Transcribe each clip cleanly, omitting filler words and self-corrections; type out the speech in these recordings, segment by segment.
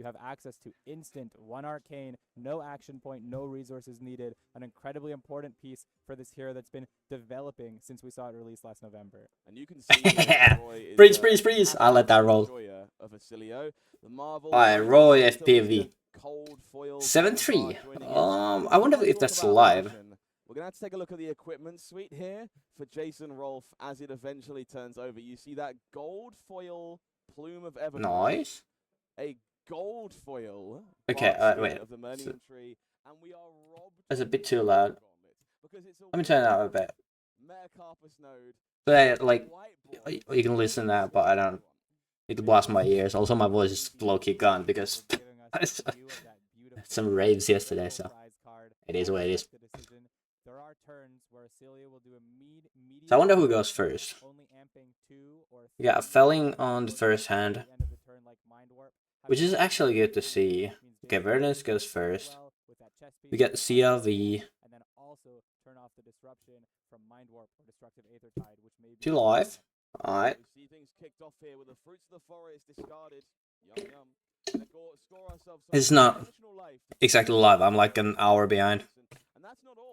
you have access to instant 1 arcane, no action point, no resources needed. An incredibly important piece for this hero that's been developing since we saw it released last November. And you can see that Roy is Freeze. I'll let that roll. Of OSCILIO. The Marvel Alright, Roy Still FPV. cold foil 7-3. joining I wonder if that's live. We're going to have to take a look at the equipment suite here for Jason Rolfe as it eventually turns over. You see that gold foil plume of evergreen. Nice. A gold foil Okay, wait. of the Mernium tree, and we are robbed. That's a bit too loud. Let me turn it up a bit. Metacarpus node. But like, you can listen to that, but I don't. It blast my ears. Also, my voice is low-key gone because I had some raves yesterday, so it is what it is. So I wonder who goes first. We got Felling on the first hand, which is actually good to see. Okay, Verdance goes first. We got CLV. 2 live. Alright. It's not exactly live. I'm like an hour behind.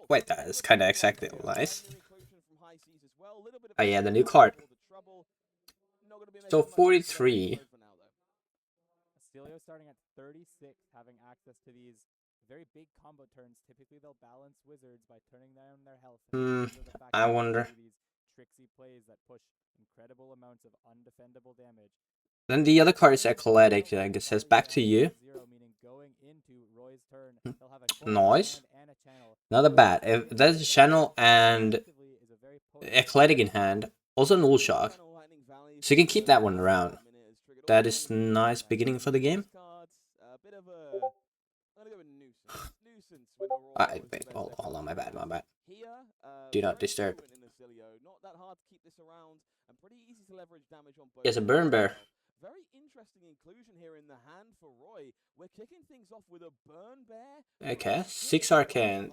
Wait, that is kind of exactly nice. Oh yeah, the new card. So 43. OSCILIO starting at 36, having access to these very big combo turns. Typically, they'll balance wizards by turning down their health. I wonder. These tricksy plays that push incredible amounts of undefendable damage. Then the other card is Athletic. I guess says back to you. Nice. Not bad. If that's a channel and Athletic in hand, also Null Shock. So you can keep that one around. That is nice beginning for the game. Wait, hold on, my bad. Do not disturb. Yes, a Burn Bear. Very interesting inclusion here in the hand for Roy. We're kicking things off with a Burn Bear. Okay, 6 Arcane.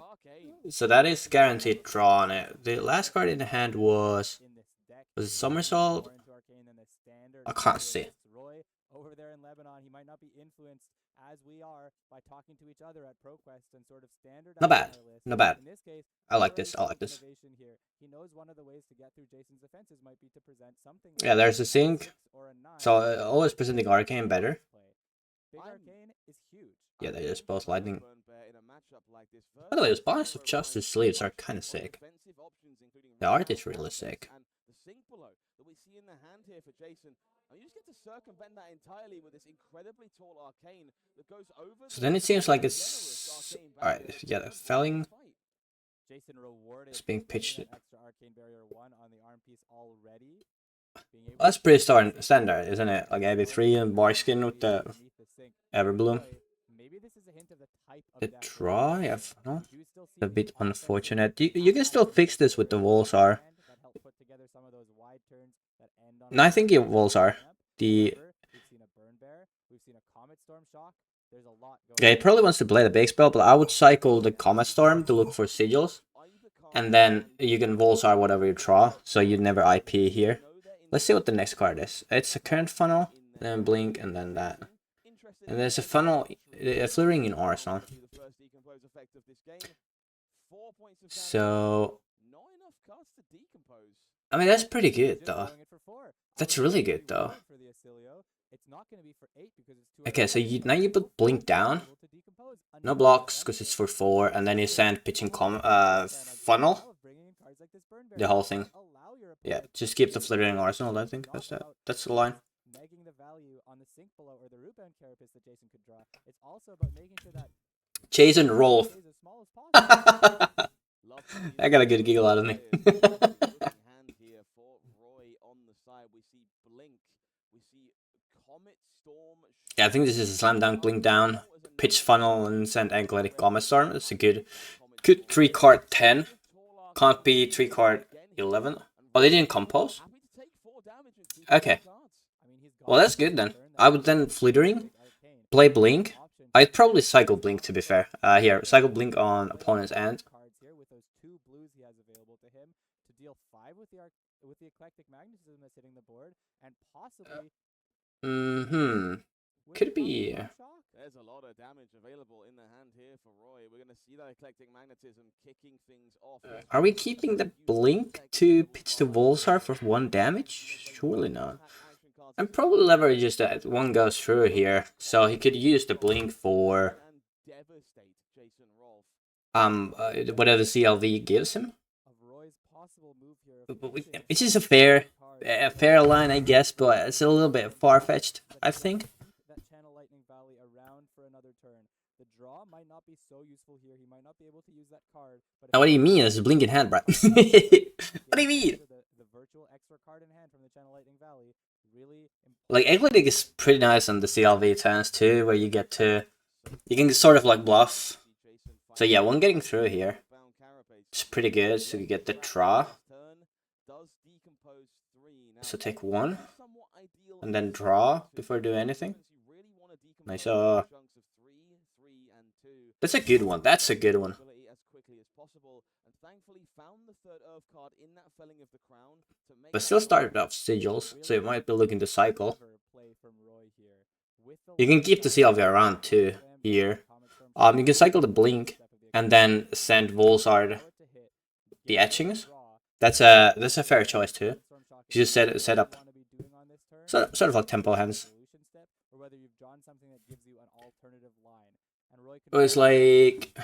So that is guaranteed draw on it. The last card in the hand was it Somersault? I can't see. Over there in Lebanon, he might not be influenced as we are by talking to each other at ProQuest and sort of standard. Not bad. Not bad. In this case, I like this. He knows one of the ways to get through Jason's defenses might be to present something. Yeah, there's a sync. So always presenting Arcane better. Big Arcane is huge. Yeah, they're just both lightning. By the way, those Bonus of Justice sleeves are kind of sick. The art is really sick. So then it seems like it's alright. Yeah, the Felling is being pitched. That's pretty standard, isn't it? Like AB3 and Barkskin with the Everbloom. The draw, yeah, no? A bit unfortunate. You can still fix this with the Volsar. No, I think the Volsar. Yeah, he probably wants to play the big spell, but I would cycle the Comet Storm to look for sigils. And then you can Volsar whatever you draw, so you never IP here. Let's see what the next card is. It's a current funnel, then blink, and then that. And there's a funnel, a flittering in Arsenal. So, I mean, that's pretty good, though. That's really good, though. Okay, so now you put blink down. No blocks, because it's for 4, and then you send pitching funnel. The whole thing. Yeah, just keep the flittering arsenal, I think. That's the line. Jason Rolfe. I got a good giggle out of me. Yeah, I think this is a slam dunk, blink down, pitch funnel, and send athletic Comet Storm. It's a good 3-card 10. Can't be 3-card 11. Oh, they didn't compose? Okay. Well, that's good then. I would then flittering, play blink. I'd probably cycle blink to be fair. Here, cycle blink on opponent's end. Could be. there's a lot of damage available in the hand here for Roy. We're going to see that eclectic magnetism kicking things off. Are we keeping the blink to pitch the Volsar for 1 damage? Surely not. And probably leverages that one goes through here, so he could use the blink for whatever CLV gives him. Which is a fair line, I guess, but it's a little bit far-fetched, I think. That channel lightning valley around for another turn. The draw might not be so useful here. He might not be able to use that card. But now, what do you mean? It's a blink in hand, bro. What do you mean? The virtual extra card in hand from the channel lightning valley really. Like Eclectic is pretty nice on the CLV turns too, where you get to, you can sort of like bluff. So yeah, one getting through here. It's pretty good. So you get the draw. So take 1 and then draw before do anything. Nice. That's a good one. That's a good one. But still started off sigils, so you might be looking to cycle. You can keep the CLV around too here. You can cycle the blink and then send Volsard the etchings. That's a fair choice too. You just set up sort of like tempo hands. It was like,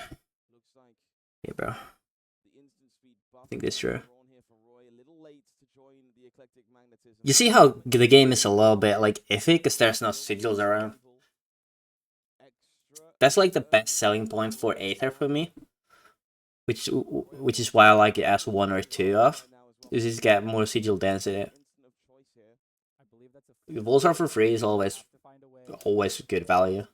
yeah, bro. I think that's true. You see how the game is a little bit like iffy because there's no sigils around. That's like the best selling point for Aether for me, which is why I like it as 1 or 2 of. You just get more sigil density. Volsar for free is always good value.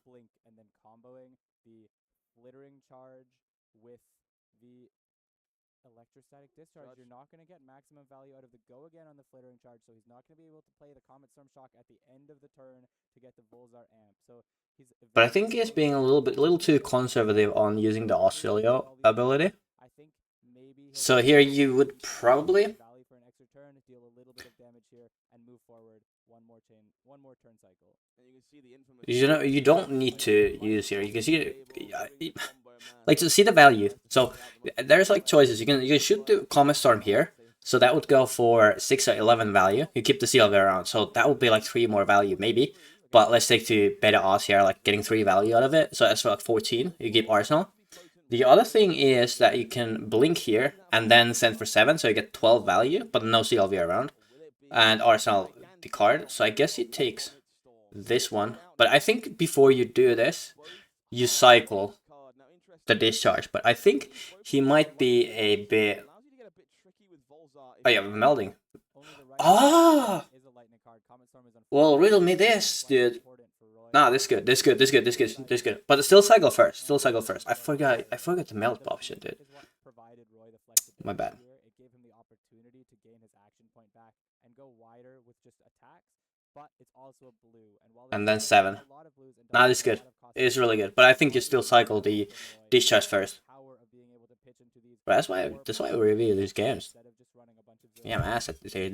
Electrostatic discharge, you're not going to get maximum value out of the go again on the flittering charge, so he's not going to be able to play the Comet Storm Shock at the end of the turn to get the Volsar amp. So he's. But I think he's being a little too conservative on using the OSCILIO ability. I think maybe. So here you would probably. For an extra turn, deal a little bit of damage here and move forward one more turn cycle. And you can see the infamous. You know, you don't need to use here. You can see. Like to see the value. So there's like choices. You can shoot the Comet Storm here. So that would go for 6 or 11 value. You keep the CLV around. So that would be like 3 more value maybe. But let's take to beta odds here, like getting 3 value out of it. So that's like 14. You keep Arsenal. The other thing is that you can blink here and then send for 7. So you get 12 value, but no CLV around. And Arsenal the card. So I guess he takes this one. But I think before you do this, you cycle the discharge, but I think he might be a bit. Oh yeah, melding. Ah! Well, riddle me this, dude. Nah, this good. But still cycle first. I forgot the meld option, dude. My bad. And then 7. Nah, this is good. It is really good. But I think you still cycle the discharge first. But that's why we review these games. Yeah, I'm ass at this 0.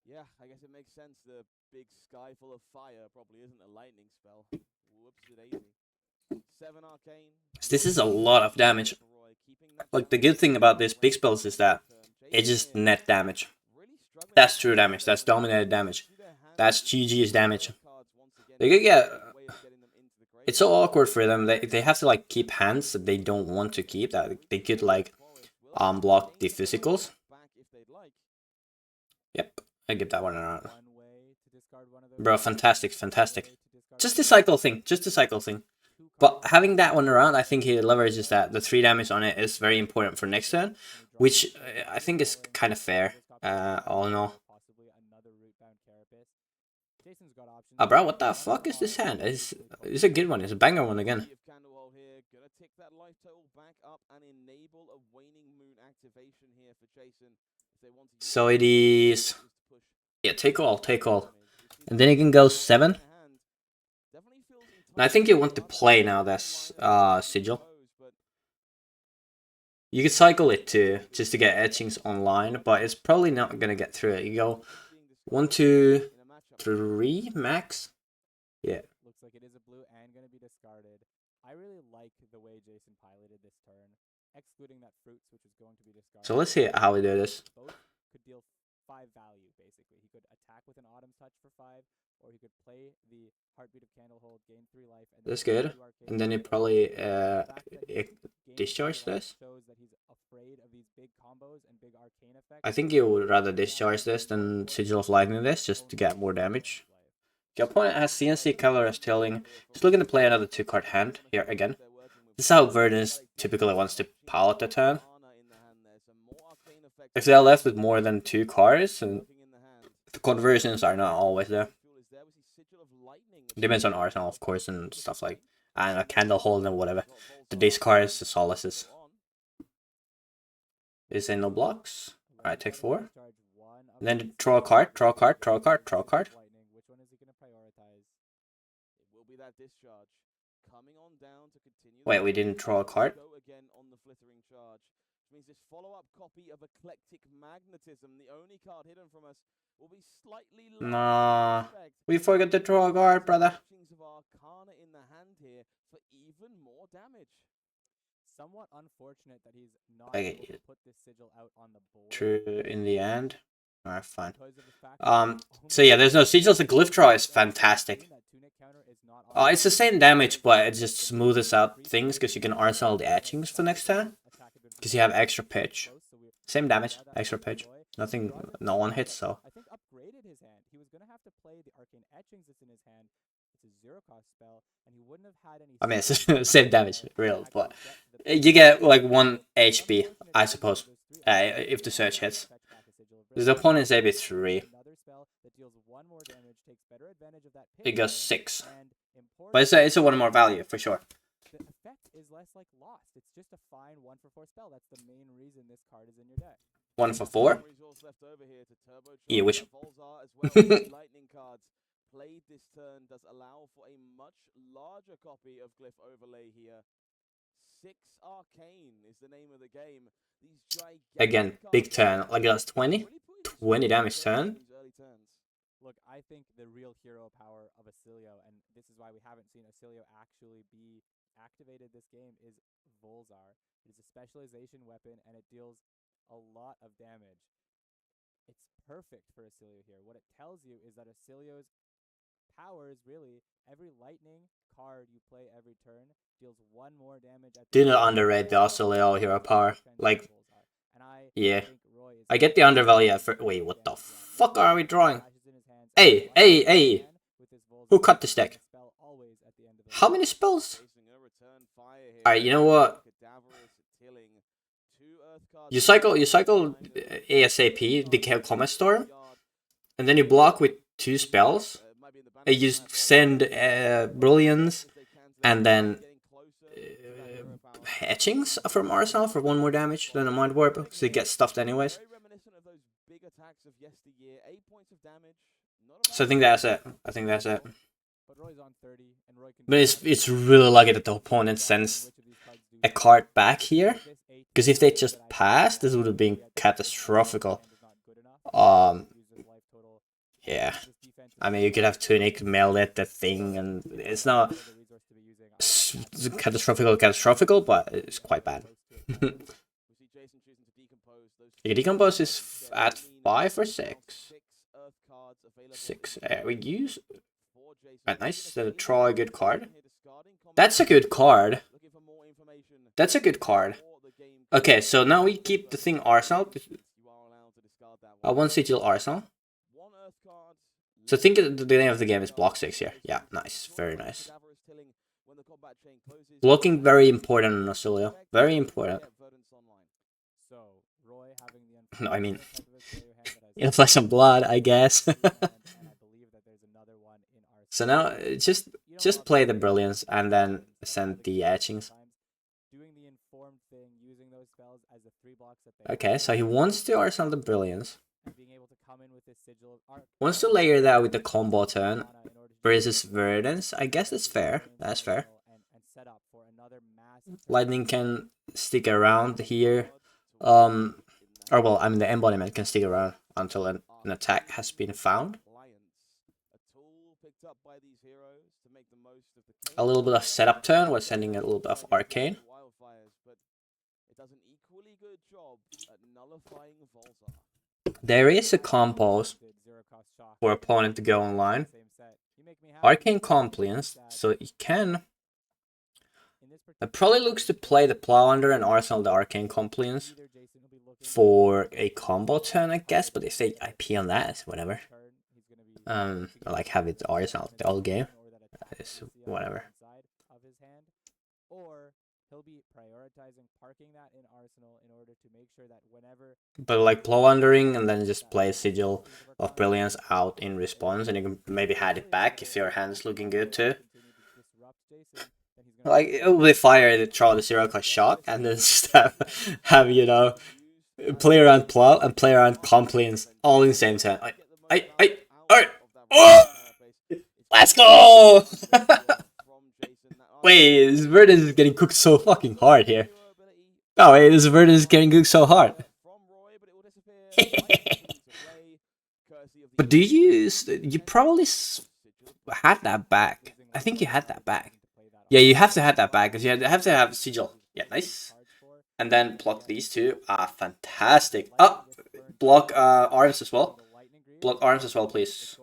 Yeah, I guess it makes sense. The big sky full of fire probably isn't a lightning spell. Whoops, 7 arcane. This is a lot of damage. Like the good thing about these big spells is that it's just net damage. That's true damage. That's dominated damage. That's GG's damage. They could get. It's so awkward for them. They have to like keep hands that they don't want to keep. That they could like block the physicals. Yep, I give that one a round. Bro, fantastic. Just the cycle thing. But having that one around, I think he leverages that. The 3 damage on it is very important for next turn, which I think is kind of fair. All in all. Bro, what the fuck is this hand? It's a good one. It's a banger one again. So it is. Yeah, take all. And then you can go 7. And I think you want to play now. That's sigil. You could cycle it too, just to get etchings online, but it's probably not gonna get through it. You go 1, 2, 3 max. Yeah. It is a blue and going to be discarded. I really like the way Jason piloted this turn, excluding that fruits, which is going to be discarded. So let's see how we do this. Both could deal 5 value, basically. He could attack with an Autumn's Touch for 5, or he could play the Heartbeat of Candlehold, gain 3 life. And That's good. And then you probably discharge this. Shows that he's afraid of these big combos and big arcane effects. I think you would rather discharge this than Sigil of Lightning this, just to get more damage. Your opponent has CNC Color as Tilling. He's looking to play another 2-card hand here again. This is how Verdance typically wants to pilot the turn. If they are left with more than 2 cards, and the conversions are not always there. Depends on Arsenal, of course, and stuff like, and a Candlehold and whatever. The discards, the solaces. Is there no blocks? Alright, take 4. And then draw a card, draw a card, draw a card, draw a card. Wait, we didn't draw a card? Means this follow-up copy of Eclectic Magnetism, the only card hidden from us, will be slightly nah, we forgot to draw a card, brother. In the hand here for even more damage. Somewhat unfortunate that he's not able to put this sigil out on the board. True, in the end. Alright, fine. So yeah, there's no sigils. The glyph draw is fantastic. It's the same damage, but it just smoothes out things because you can arsenal the etchings for next turn. Because you have extra pitch. Same damage, extra pitch. Nothing, no one hits, so. I think upgraded his hand. He was going to have to play the arcane etchings that's in his hand. It's a 0-cost spell, and he wouldn't have had any. I mean, it's same damage, real, but you get like 1 HP, I suppose, if the search hits. The opponent's AB 3. It goes 6. But it's a 1 more value, for sure. The effect is less like lost. It's just a fine 1 for 4 spell. That's the main reason this card is in your deck. 1 for 4? You wish. Lightning cards played this turn does allow for a much larger copy of Glyph Overlay here. 6 Arcane is the name of the game. Again, big turn. Like that's 20? 20 damage turn? Look, I think the real hero power of OSCILIO, and this is why we haven't seen OSCILIO actually be activated this game, is Volzar. It is a specialization weapon, and it deals a lot of damage. It's perfect for OSCILIO here. What it tells you is that OSCILIO's power is really every lightning card you play every turn deals 1 more damage. Do not underrate the OSCILIO hero power. Like, yeah. I get the undervalue for. Wait, what the fuck are we drawing? Hey, hey, hey! Who cut this deck? How many spells? Alright, you know what? You cycle ASAP, Decay Comet Storm, and then you block with 2 spells. You send Brilliance, and then Etchings from Arsenal for 1 more damage, then a Mind Warp, so you get stuffed anyways. So I think that's it. But it's really lucky that the opponent sends a card back here. Because if they just passed, this would have been catastrophical. Yeah. I mean, you could have Tunic, mail it, the thing, and it's not catastrophical, but it's quite bad. Decompose is at 5 or 6? 6. We use. Nice. Draw a good card. That's a good card. That's a good card. Okay, so now we keep the thing Arsenal. 1 Sigil Arsenal. So think the name of the game is Block 6 here. Yeah, nice. Very nice. Blocking very important in OSCILIO. Very important. No, I mean, in Flesh and Blood, I guess. So now, just play the Brilliance and then send the Etchings. Okay, so he wants to arsenal the Brilliance. Wants to layer that with the combo turn versus Verdance. I guess that's fair. That's fair. Lightning can stick around here. Or well, I mean the embodiment can stick around until an attack has been found. a little bit of setup turn. We're sending a little bit of arcane. There is a compose for opponent to go online. Arcane compliance, so you can. It probably looks to play the Plow Under and Arsenal the Arcane compliance for a combo turn, I guess, but they say IP on that, whatever. Like have it Arsenal the whole game. It's whatever. Or he'll be prioritizing parking that in Arsenal in order to make sure that whenever. But like Plow Undering and then just play Sigil of Brilliance out in response, and you can maybe hand it back if your hand's looking good too. Like it will be fire to throw the 0-cost shock and then just have you know, play around Plow and play around compliance all in the same turn. Alright! Oh! Let's go! Wait, this Verdus is getting cooked so fucking hard here. Oh wait, this Verdus is getting cooked so hard. But do you probably had that back. I think you had that back. Yeah, you have to have that back because you have to have Sigil. Yeah, nice. And then block these two. Ah, fantastic. Oh, block arms as well. Block arms as well, please.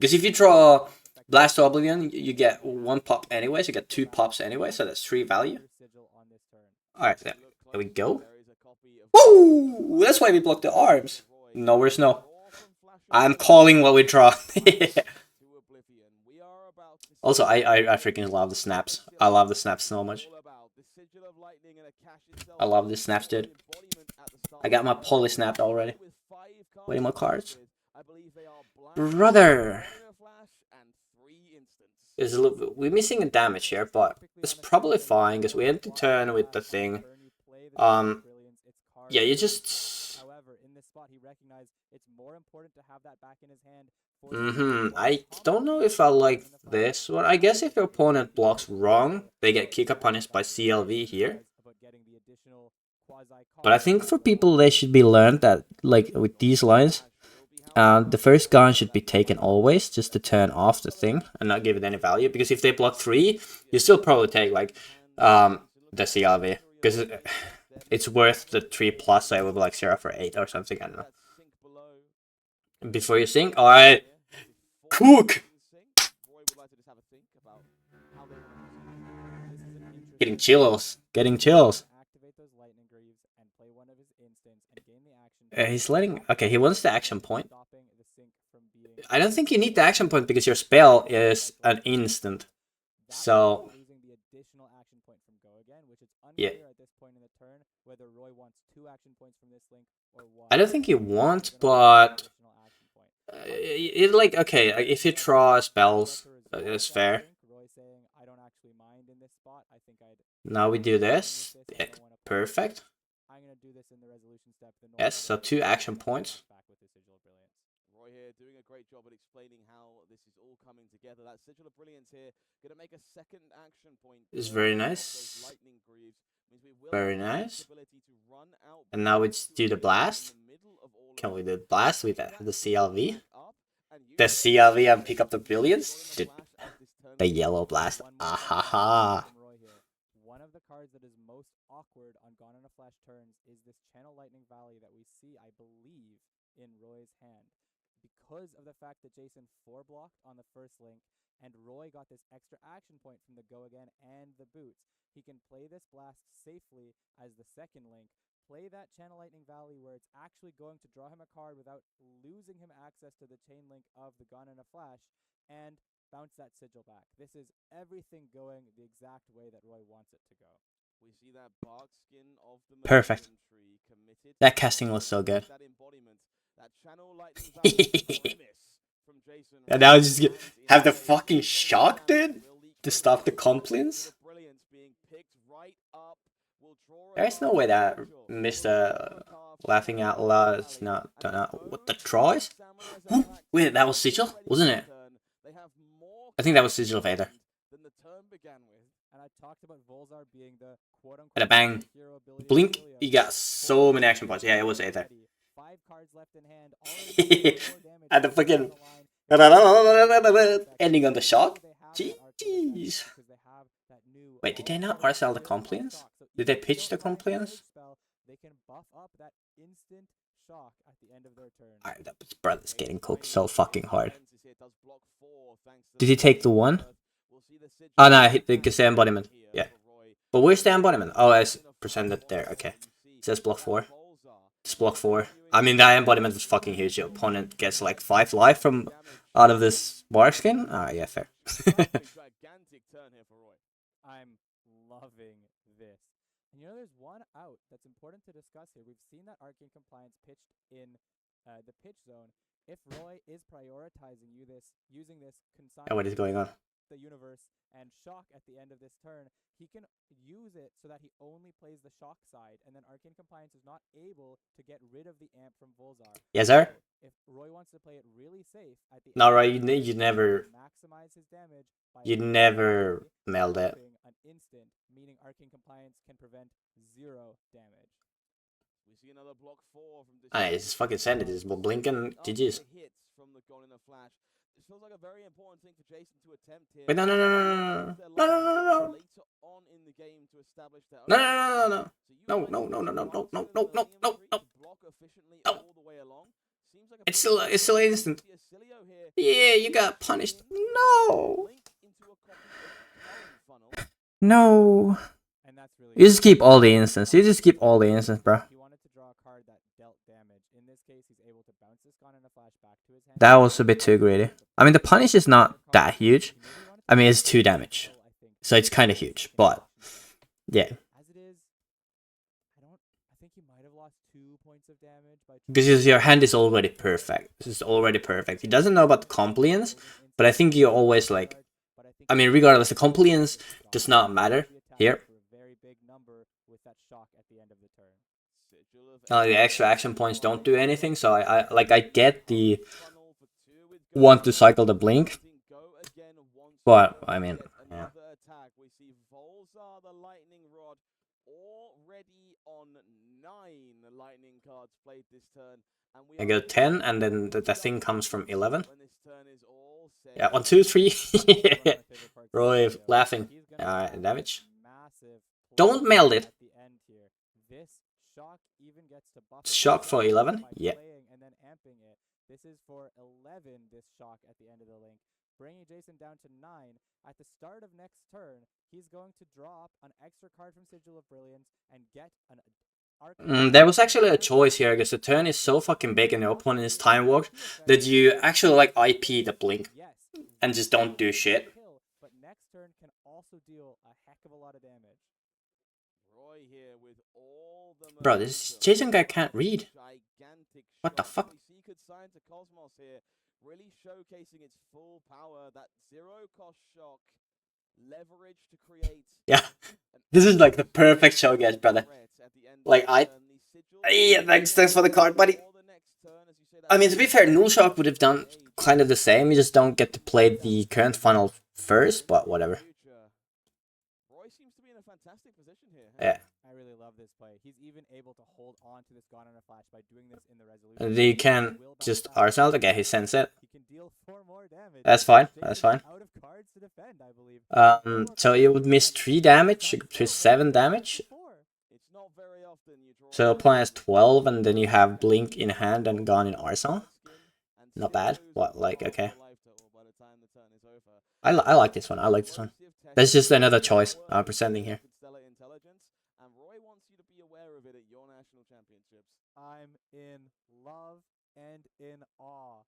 Because if you draw Blast to Oblivion, you get 1 pop anyway, so you get 2 pops anyway, so that's 3 value. Alright, there we go. Woo! That's why we block the arms. Nowhere snow. I'm calling what we draw. Also, I freaking love the snaps. I love the snaps so much. I love the snaps, dude. I got my poly snapped already. Waiting my cards. Brother! Is a little bit, we're missing a damage here, but it's probably fine because we end the turn with the thing. Yeah, you just. I don't know if I like this one. I guess if your opponent blocks wrong, they get kick up punished by CLV here. But I think for people, they should be learned that, like with these lines, the first gun should be taken always, just to turn off the thing and not give it any value. Because if they block 3, you still probably take like the CLV, because it's worth the 3+. So I would be like 0 for 8 or something. I don't know. Before you sink, alright, cook. Getting chills. Getting chills. He's letting. Okay, he wants the action point. I don't think you need the action point because your spell is an instant. So yeah. I don't think you want, but it like okay. If you draw spells, it's fair. Now we do this. Yeah, perfect. Yes, so 2 action points. Roy here doing a great job at explaining how this is all coming together. That Sigil of Brilliance here going to make a second action point. It's very nice. Very nice. And now we just do the blast. Can we do the blast with the CLV? The CLV and pick up the Brilliance? The yellow blast. Ahaha. One of the cards that is most awkward on Gone in a Flash turns is this Channel Lightning Valley that we see, I believe, in Roy's hand. Because of the fact that Jason 4-blocked on the first link, and Roy got this extra action point from the Go Again and the Boots, he can play this blast safely as the second link, play that Channel Lightning Valley where it's actually going to draw him a card without losing him access to the chain link of the Gone in a Flash, and bounce that Sigil back. This is everything going the exact way that Roy wants it to go. We see that bark skin of the perfect. That casting was so good. And now just have the fucking shock, dude, to stop the compliance. There's no way that Mr. Laughing Out Loud is not what the draw is. Wait, that was Sigil, wasn't it? I think that was Sigil Vader. And a bang. Blink, you got so many action points. Yeah, it was Aether. And the fucking ending on the shock. Gee. Jeez. because they have that new. Wait, did they not RSL the compliance? Did they pitch the compliance? They can buff up that instant shock at the end of their turn. Alright, that brother's getting cooked so fucking hard. Did he take the one? Oh no, because the embodiment. Yeah. But where's the embodiment? Oh, it's presented there. Okay. It says block 4. It's block 4. I mean, that embodiment was fucking huge. Your opponent gets like 5 life from out of this bark skin. Ah, yeah, fair. I'm loving this. And you know, there's one out that's important to discuss here. We've seen that Arcane Compliance pitched in the pitch zone. If Roy is prioritizing using this consignment, What is going on? The universe and shock at the end of this turn, he can use it so that he only plays the shock side, and then Arcane Compliance is not able to get rid of the amp from Volzar. Yes, sir. If Roy wants to play it really safe at the No, Roy, you never maximize his damage by meld it. An instant, meaning Arcane Compliance can prevent 0 damage. We see another block 4 from this. It's fucking send it. It's blinking GG's. From the Gone in a Flash. This feels like a very important thing for Jason to attempt here. Wait, no. Later on in the game to establish their own. No. Block efficiently all the way along. Seems like It's still instant. Yeah, you got punished. No. No. And that's really You just keep all the instants. You just keep all the instants, bro. he wanted to draw a card that dealt damage. In this case, he's able to bounce this Gone in a Flash back to his hand. That was a bit too greedy. I mean, the punish is not that huge. I mean, it's 2 damage. So it's kind of huge, but yeah. As it is, I think he might have lost 2 points of damage by Because your hand is already perfect. This is already perfect. He doesn't know about the compliance, but I think you always like... I mean, regardless, the compliance does not matter here. The extra action points don't do anything, so I get the want to cycle the blink, but I mean, yeah. We see Volzar the lightning rod already on 9 lightning cards played this turn, and we I go 10, and then the thing comes from 11. Yeah, 1, 2, 3. Roy laughing. Damage. Don't meld it. Shock for 11? Yeah. And then amping it. This is for 11, this shock at the end of the link. Bringing Jason down to 9. At the start of next turn, he's going to drop an extra card from Sigil of Brilliance and get an there was actually a choice here, because the turn is so fucking big and the opponent is time walked that you actually like IP the blink and just don't do shit. But next turn can also deal a heck of a lot of damage. Roy here with all the Bro, this Jason guy can't read. What the fuck? Here, really showcasing its full power, that 0 cost shock, leverage to create. Yeah, this is like the perfect show, guys, brother. Like yeah, thanks for the card, buddy. I mean, to be fair, Null Shock would have done kind of the same. You just don't get to play the current funnel first, but whatever. Roy seems to be in a fantastic position here. Yeah. I really love this play. He's even able to hold on to this Gone in a Flash by doing this in the resolution. You can just Arsenal to get his sense it. He can deal 4 more damage. That's fine. That's fine. Out of cards to defend, I believe. So you would miss 3 damage, you could miss 7 damage. It's not very often you draw. So opponent has 12, and then you have Blink in hand and Gone in Arsenal. Not bad. What, like, okay. I like this one. I like this one. That's just another choice I'm presenting here. And Roy wants you to be aware of it at your national championships. I'm in love and in awe.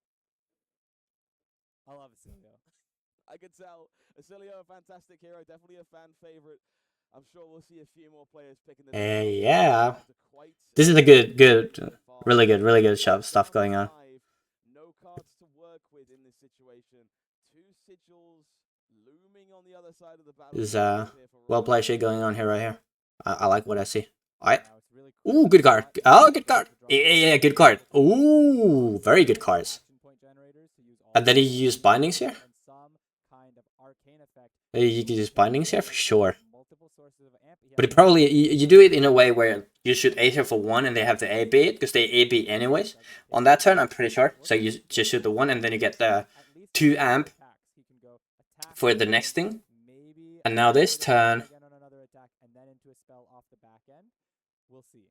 I love OSCILIO. I can tell. OSCILIO, a fantastic hero, definitely a fan favorite. I'm sure we'll see a few more players picking the yeah. This is a really good stuff going on. No cards to work with in this situation. 2 sigils looming on the other side of the battle. There's well played shit going on here right here. I like what I see. Alright. Ooh, good card. Oh, good card. Yeah, good card. Ooh, very good cards. And then he used bindings here? You can use bindings here for sure. But it probably, you do it in a way where you shoot Aether for 1 and they have the AB it, because they AB anyways. On that turn, I'm pretty sure. So you just shoot the 1 and then you get the 2 amp. for the next thing. Maybe And now this turn. again on another attack and then into a spell off the back end. We'll see.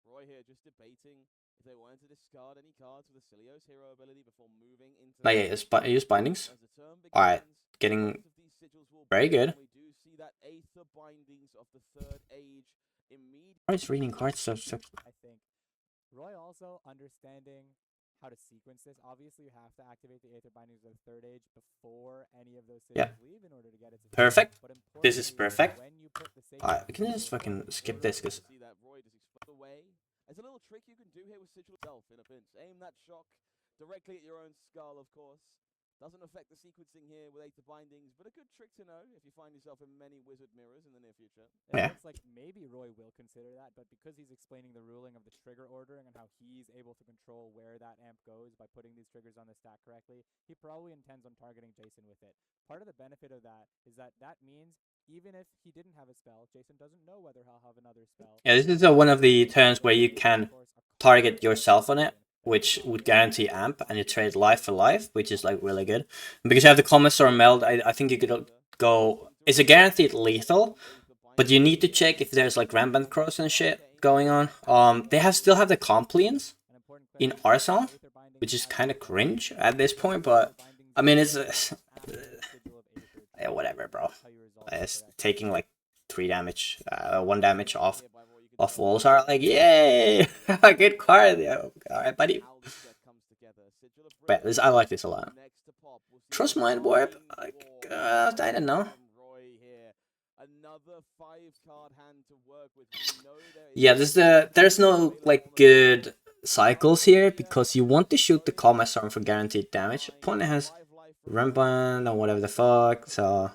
Roy here just debating if they wanted to discard any cards with Oscilio's hero ability before moving into Oh yeah, use bindings. Alright, getting very good. We do see that Aether bindings of the third age immediately. Why is reading cards so I think Roy also understanding how to sequence this. Obviously, you have to activate the Aether bindings of the third age before any of those sigils leave in order to get it to perfect? But This is perfect. when you put the Alright, we can just fucking skip this because See that Roy just explode away. There's a little trick you can do here with Sigil itself in a pinch. Aim that shock directly at your own skull, of course. Doesn't affect the sequencing here with Aether bindings, but a good trick to know if you find yourself in many wizard mirrors in the near future. It looks like maybe Roy will consider that, but because he's explaining the ruling of the trigger ordering and how he's able to control where that amp goes by putting these triggers on the stack correctly, he probably intends on targeting Jason with it. Part of the benefit of that is that means even if he didn't have a spell, Jason doesn't know whether he'll have another spell. yeah, this is one of the turns where you can target yourself on it, which would guarantee amp, and you trade life for life, which is like really good. And because you have the Commissar Meld, I think you could go. It's a guaranteed lethal, but you need to check if there's like rampant cross and shit going on. They still have the Compliance in Arsenal, which is kind of cringe at this point, but I mean it's yeah, whatever, bro. It's taking like 3 damage, 1 damage off walls are like, yay, good card. Yeah, all right, buddy. But I like this a lot. Trust Mind Warp. I don't know. Yeah, there's no like good cycles here because you want to shoot the Commissar for guaranteed damage. Opponent has rampant or whatever the fuck. So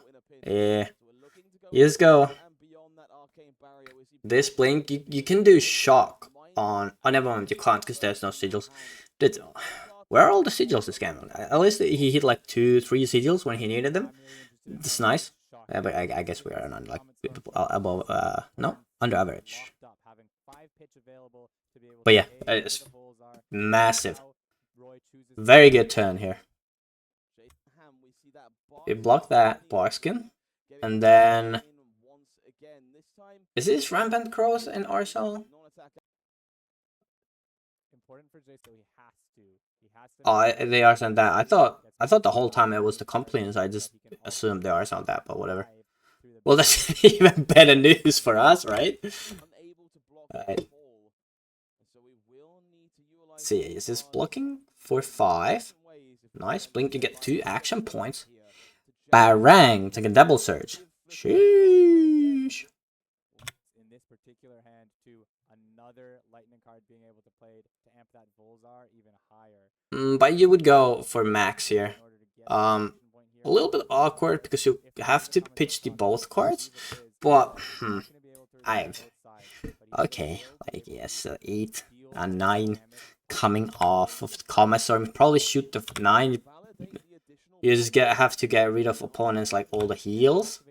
yeah, you just go. This blink, you can do shock on. Oh, never mind, you can't because there's no sigils. Where are all the sigils this game? At least he hit like 2-3 sigils when he needed them. It's nice. But I guess we are not like above, no, under average. But yeah, it's massive. Very good turn here. We block that Barskin, and then. Is this Rampant Crows in Arsenal? Oh, they are sent that. I thought the whole time it was the Compliance. I just assumed they are sent that, but whatever. Well, that's even better news for us, right? Alright. Let's see, is this blocking for 5? Nice, blink to get 2 action points. Barang, take a double surge. Sheesh. In this particular hand, to another lightning card being able to play to amp that Volzar even higher. But you would go for max here. A little bit awkward because you have to pitch the both cards, but okay, like yes, 8 and 9 coming off of the Commissar. Probably shoot the 9. You just have to get rid of opponents like all the heals.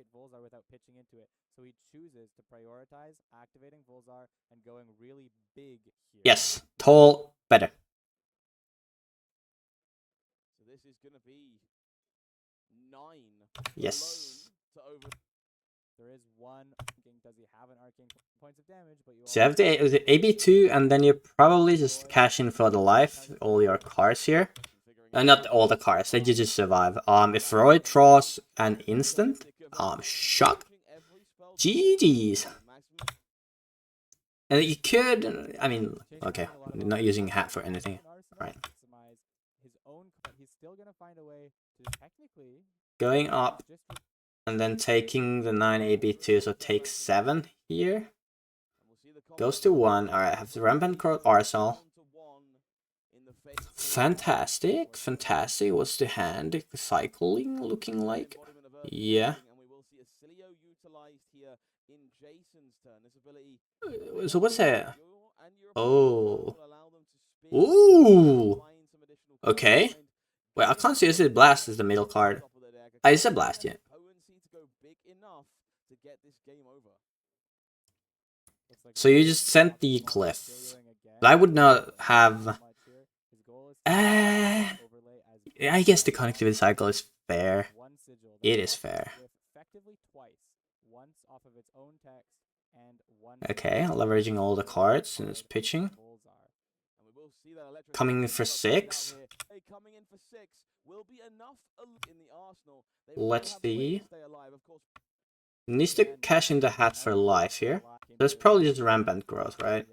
So he chooses to prioritize activating Volzar and going really big here. Yes, tall, better. So this is going to be 9. Yes. There is one. Does he have an arcane points of damage? But you so you have the AB2, and then you probably just cash in for the life, all your cards here. Not all the cards, they just survive. If Roy draws an instant, shock. GG's. And you could, I mean, okay, not using hat for anything. Right. Going up, and then taking the 9 AB2, so take 7 here. Goes to 1. Alright, I have the Rampant Crow Arsenal. Fantastic, fantastic. What's the hand cycling looking like? Yeah. So what's that? Oh. Ooh. Okay. Wait, I can't see. Is it blast? Is the middle card? It's a blast, yeah. So you just sent the cliff. I would not have. I guess the connectivity cycle is fair. sigil. It is fair. With effectively twice, once off of its own text and one. Okay, leveraging all the cards and it's pitching. Coming in for 6. Let's see. Needs to cash in the hat for life here. That's probably just rampant growth, right?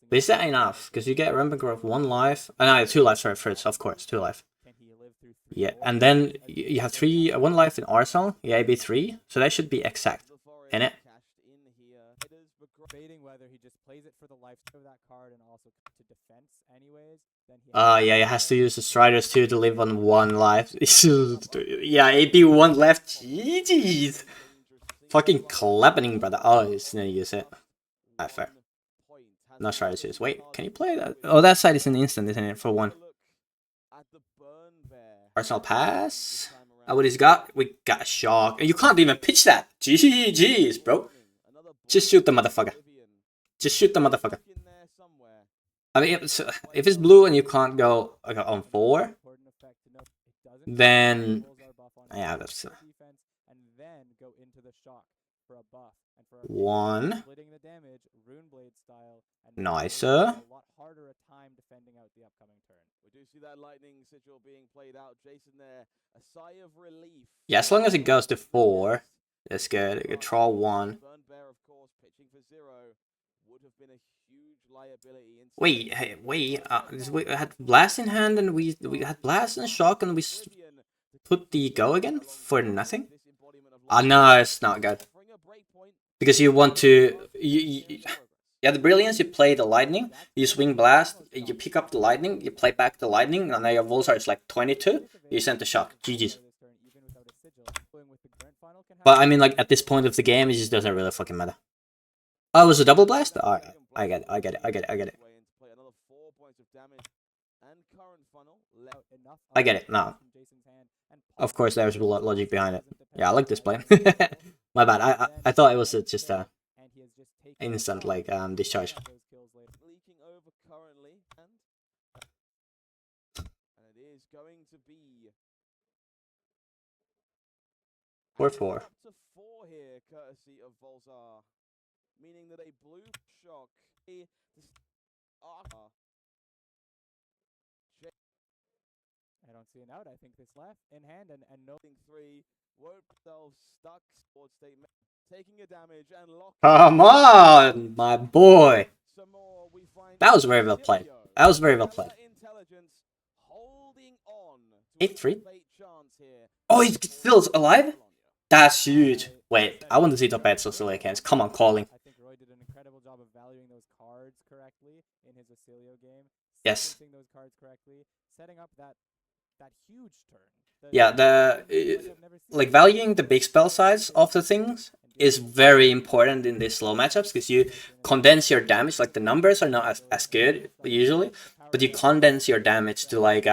But is that enough? Because you get rampant growth 1 life. No, 2 life, sorry, first, of course, 2 life. Yeah, and then you have 1 life in Arsenal. Yeah, AB 3. So that should be exact. In it. Debating whether he just plays it for the life of that card and also to defense anyways. Then Yeah, he has to use the Striders too to live on 1 life. Yeah, AP 1 left. GG's. Fucking clapping, brother. Oh, he's gonna use it. Alright, fair. No Striders use. Wait, can you play that? Oh, that side is an instant, isn't it? For 1. Arsenal pass. Oh, what he's got? We got a shock. You can't even pitch that. GG's, bro. Just shoot the motherfucker. Just shoot the motherfucker. I mean, if it's blue and you can't go on 4, then yeah, that's 1. Nicer. Yeah, as long as it goes to 4, that's good. You can draw 1. Wait, hey, wait. We had blast in hand and we had blast and shock and we put the go again for nothing. No, it's not good. Because you want to, yeah, the brilliance. You play the lightning. You swing blast. You pick up the lightning. You play back the lightning, and now your Volsar is like 22. You send the shock. GG's. But I mean, like at this point of the game, it just doesn't really fucking matter. Oh, it was a double blast? Alright, I get it. I get it, now. Of course, there's logic behind it. Yeah, I like this play. My bad, I thought it was just a instant, like, discharge. 4-4. Meaning that a blue shock. I don't see an out. I think this left in hand and nothing 3 won't themselves stuck sports statement taking a damage and lock. Come on, my boy. That was very well played. That was very well played. 8-3. Oh, he's still alive? That's huge. Wait, I want to see top 8 OSCILIO cans. Come on, calling. I think Roy did an incredible job of valuing those cards correctly in his OSCILIO game. Yes. Those cards correctly, setting up that huge turn. Yeah, like valuing the big spell size of the things is very important in these slow matchups because you condense your damage. Like the numbers are not as good usually, but you condense your damage to like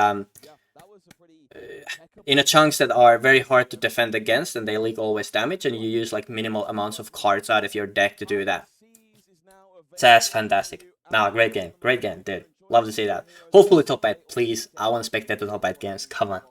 in a chunks that are very hard to defend against, and they leak always damage, and you use like minimal amounts of cards out of your deck to do that. So that's fantastic. Nah, great game, dude. Love to see that. Hopefully top 8, please. I want to spectate the top 8 games. Come on.